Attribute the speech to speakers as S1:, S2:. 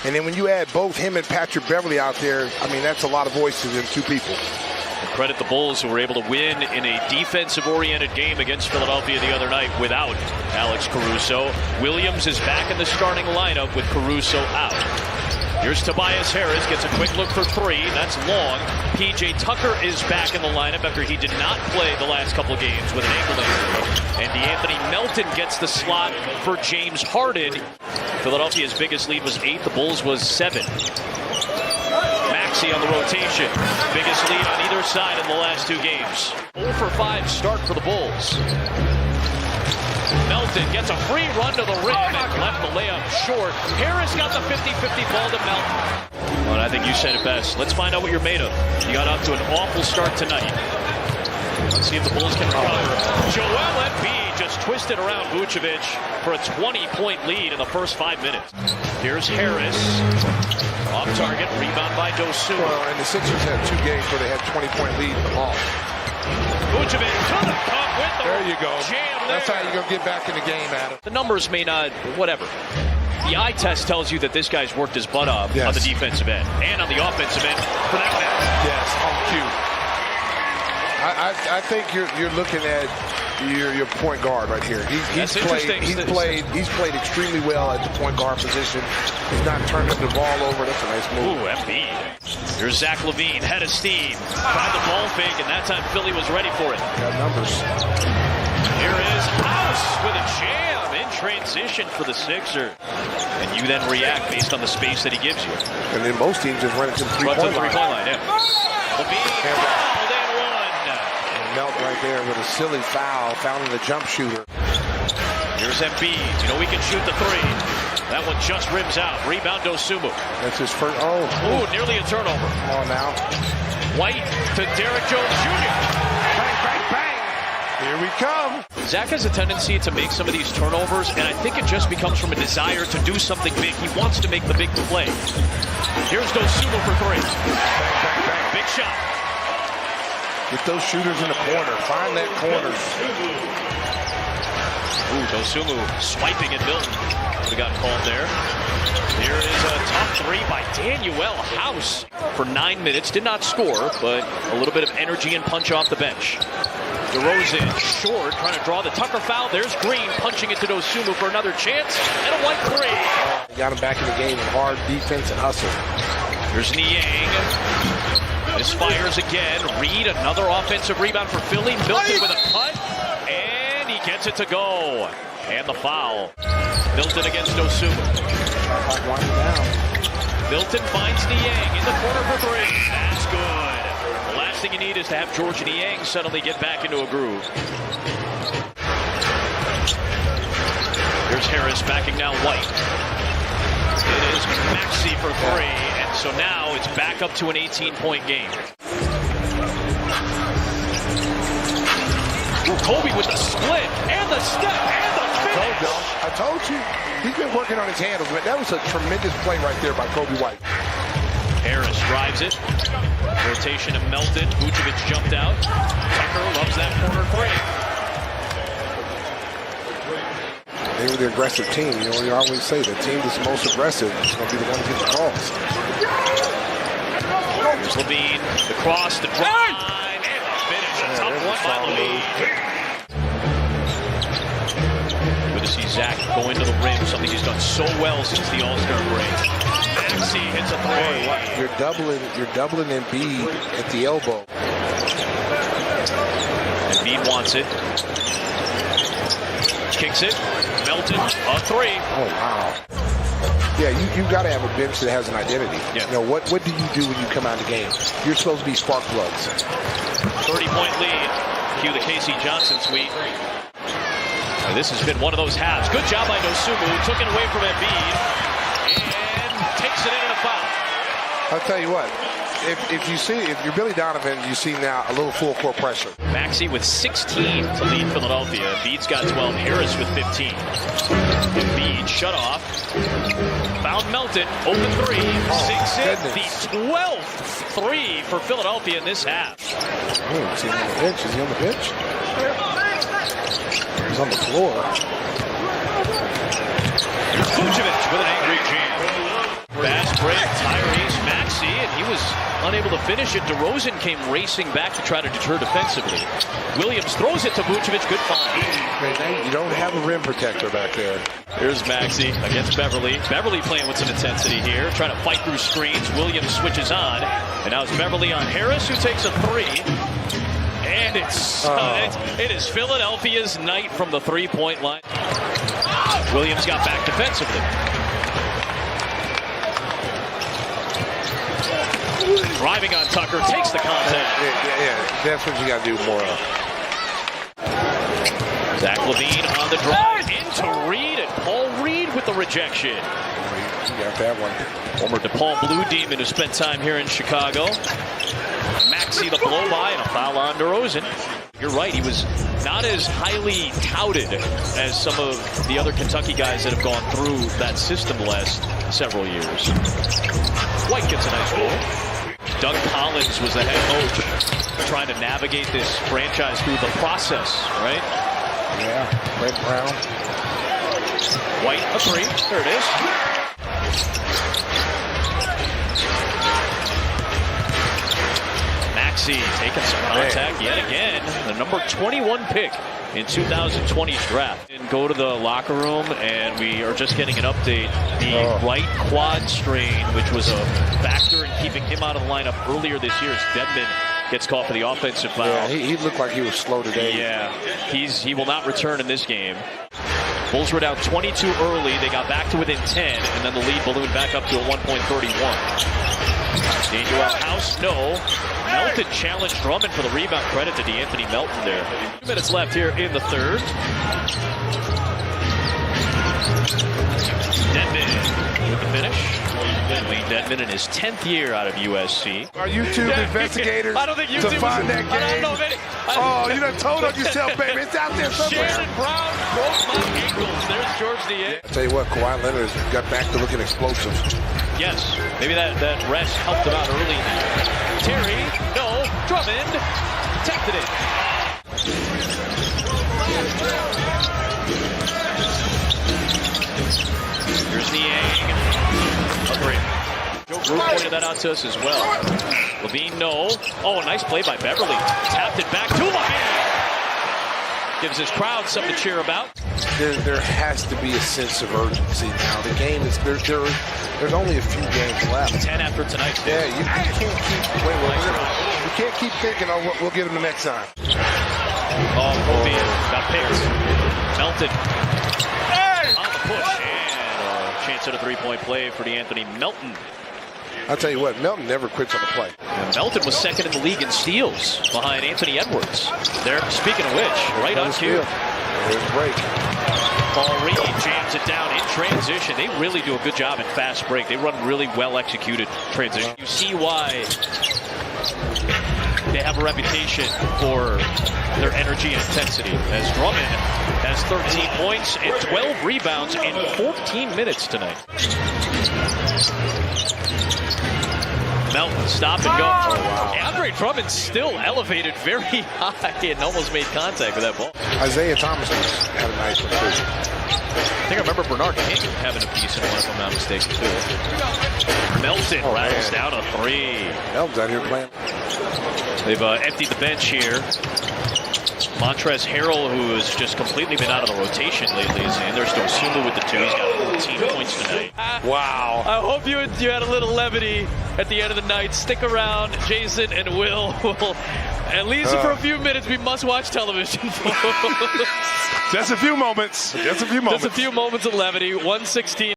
S1: And then when you add both him and Patrick Beverly out there, I mean, that's a lot of voices in two people.
S2: Credit the Bulls, who were able to win in a defensive-oriented game against Philadelphia the other night without Alex Caruso. Williams is back in the starting lineup with Caruso out. Here's Tobias Harris, gets a quick look for three. That's long. P.J. Tucker is back in the lineup after he did not play the last couple of games with an ankle injury. And DeAnthony Melton gets the slot for James Harden. Philadelphia's biggest lead was 8. The Bulls was 7. Maxey on the rotation. Biggest lead on either side in the last 2 games. 0 for 5 start for the Bulls. Melton gets a free run to the rim and left the layup short. Harris got the 50-50 ball to Melton. Well, I think you said it best. Let's find out what you're made of. You got off to an awful start tonight. Let's see if the Bulls can recover. Joel Embiid just twisted around Vucevic for a 20-point lead in the first 5 minutes. Here's Harris. Off target, rebound by Dosunmu.
S1: Well, and the Sixers had 2 games where they had 20-point lead in the ball.
S2: Vucevic to the cup with the
S1: there you go.
S2: Jam
S1: That's
S2: there.
S1: how you're going to get back in the game, Adam.
S2: The numbers may not, whatever. The eye test tells you that this guy's worked his butt off on the defensive end and on the offensive end for that matter.
S1: Yes, on cue. I think you're looking at your point guard right here. He's played extremely well at the point guard position. He's not turning the ball over. That's a nice move.
S2: Ooh, Embiid. Here's Zach LaVine, head of steam. Tried the ball fake, and that time Philly was ready for it.
S1: Got numbers.
S2: Here is House with a jam in transition for the Sixers. And you then react based on the space that he gives you.
S1: And then most teams just run it to the three-point line.
S2: Yeah. LaVine fouled and one.
S1: And Melt right there with a silly foul, fouling the jump shooter.
S2: Here's Embiid. You know he can shoot the 3. That one just rims out. Rebound Dosunmu.
S1: That's his first. Oh,
S2: nearly a turnover.
S1: Come on now.
S2: White to Derrick Jones Jr.
S1: Bang, bang, bang. Here we come.
S2: Zach has a tendency to make some of these turnovers, and I think it just becomes from a desire to do something big. He wants to make the big play. Here's Dosunmu for 3.
S1: Bang, bang, bang.
S2: Big shot.
S1: Get those shooters in the corner. Find that corner.
S2: Ooh, Dosunmu swiping at Milton. We got called there. Here is a tough 3 by Danuel House. For 9 minutes, did not score, but a little bit of energy and punch off the bench. DeRozan short, trying to draw the Tucker foul. There's Green punching it to Dosunmu for another chance, and a white 3.
S1: Got him back in the game with hard defense and hustle.
S2: Here's Niang. Misfires again. Reed, another offensive rebound for Philly. Milton with a cut, and he gets it to go. And the foul. Milton against Dosunmu. Milton finds Niang in the corner for 3. That's good. The last thing you need is to have George Niang suddenly get back into a groove. Here's Harris backing down White. It is Maxey for 3, and so now it's back up to an 18-point game. Kobe with the split, and the step, and the finish.
S1: I told you. He's been working on his handles, but that was a tremendous play right there by Kobe White.
S2: Harris drives it. Rotation of Melton. Vucevic jumped out. Tucker loves that corner 3.
S1: They were the aggressive team. You know, we always say the team that's most aggressive is going to be the one to get the calls.
S2: Here's LaVine. The cross, the drive, and the finish. A tough one by LaVine. Good to see Zach go into the rim, something he's done so well since the All-Star break. Maxey hits a 3.
S1: You're doubling Embiid at the elbow.
S2: Embiid wants it. Kicks it. Melton, a 3.
S1: Oh, wow. Yeah, you got to have a bench that has an identity.
S2: Yeah.
S1: You know, what do you do when you come out of the game? You're supposed to be spark plugs.
S2: 30-point lead. Cue the Casey Johnson suite. And this has been one of those halves. Good job by Dosunmu. Took it away from Embiid. And takes it in and a foul.
S1: I'll tell you what. If you're Billy Donovan, you see now a little full court pressure.
S2: Maxey with 16 to lead Philadelphia. Embiid's got 12. Harris with 15. Embiid shut off. Found Melton. Open 3. Sinks it. The 12th 3 for Philadelphia in this half.
S1: Oh, is he on the bench? Is he on the bench? He's on the floor.
S2: Vucevic with an angry jam. Bad unable to finish it. DeRozan came racing back to try to deter defensively. Williams throws it to Vucevic. Good find.
S1: You don't have a rim protector back there.
S2: Here's Maxey against Beverly. Beverly playing with some intensity here, trying to fight through screens. Williams switches on, and now it's Beverly on Harris, who takes a three. And it is Philadelphia's night from the three-point line. Williams got back defensively. Driving on Tucker, takes the contact.
S1: Yeah, that's what you got to do more of.
S2: Zach LaVine on the drive into Reed, and Paul Reed with the rejection.
S1: You got that one.
S2: Former DePaul Blue Demon who spent time here in Chicago. Maxey the blow by and a foul on DeRozan. You're right, he was not as highly touted as some of the other Kentucky guys that have gone through that system the last several years. White gets a nice goal. Doug Collins was the head coach trying to navigate this franchise through the process, right?
S1: Yeah, Brett Brown.
S2: White, a three. There it is. Maxey taking some contact yet again. The number 21 pick in 2020's draft. And go to the locker room, and we are just getting an update. The right quad strain, which was a factor in keeping him out of the lineup earlier this year, as Dedmon gets caught for the offensive foul.
S1: Yeah, he looked like he was slow today.
S2: Yeah, he will not return in this game. Bulls were down 22 early. They got back to within 10, and then the lead ballooned back up to a 1.31. Daniel House, no. Melton challenged Drummond for the rebound. Credit to DeAnthony Melton there. 2 minutes left here in the third. Dedmon with the finish. Wayne Dedmon in his 10th year out of USC.
S1: Are YouTube investigators
S2: I don't think YouTube
S1: to find that game?
S2: I don't know if any,
S1: you done told on yourself, baby. It's out there somewhere.
S2: Shannon Brown broke my ankles. There's George DeAnthony.
S1: I'll tell you what, Kawhi Leonard has got back to looking explosive.
S2: Yes, maybe that rest helped him out early. Terry, no, Drummond, protected it. Here's Niang. A three. Joe Drew pointed that out to us as well. LaVine, no. Oh, a nice play by Beverly. Tapped it back to LaVine. Gives his crowd something to cheer about.
S1: There has to be a sense of urgency now. The game is there's only a few games left.
S2: 10 after tonight.
S1: Yeah, you can't keep you can't keep thinking, oh, we'll get him the next time.
S2: Oh, Kobe got picked. Melton on the push, and a chance at a three-point play for DeAnthony Melton.
S1: I'll tell you what, Melton never quits on the play.
S2: And Melton was second in the league in steals behind Anthony Edwards. There, speaking of which, right on cue.
S1: There's a break.
S2: Paul Reed jams it down in transition. They really do a good job in fast break. They run really well executed transition. You see why they have a reputation for their energy and intensity. As Drummond has 13 points and 12 rebounds in 14 minutes tonight. Melton, stop and go. Oh, wow. Andre Drummond still elevated very high and almost made contact with that ball.
S1: Isaiah Thomas had a nice one too.
S2: I think I remember Bernard King having a decent one, if I'm not mistaken, too. Melton rattles down a three.
S1: Melton's out here playing.
S2: They've emptied the bench here. Montrezl Harrell, who has just completely been out of the rotation lately, is in. There's Dosunmu with the two. He's got 14 points tonight.
S1: Wow.
S2: I hope you had a little levity at the end of the night. Stick around. Jason and Will will, at least for a few minutes, we must watch television.
S1: Just a few moments. Just a few moments.
S2: Just a few moments of levity. 116.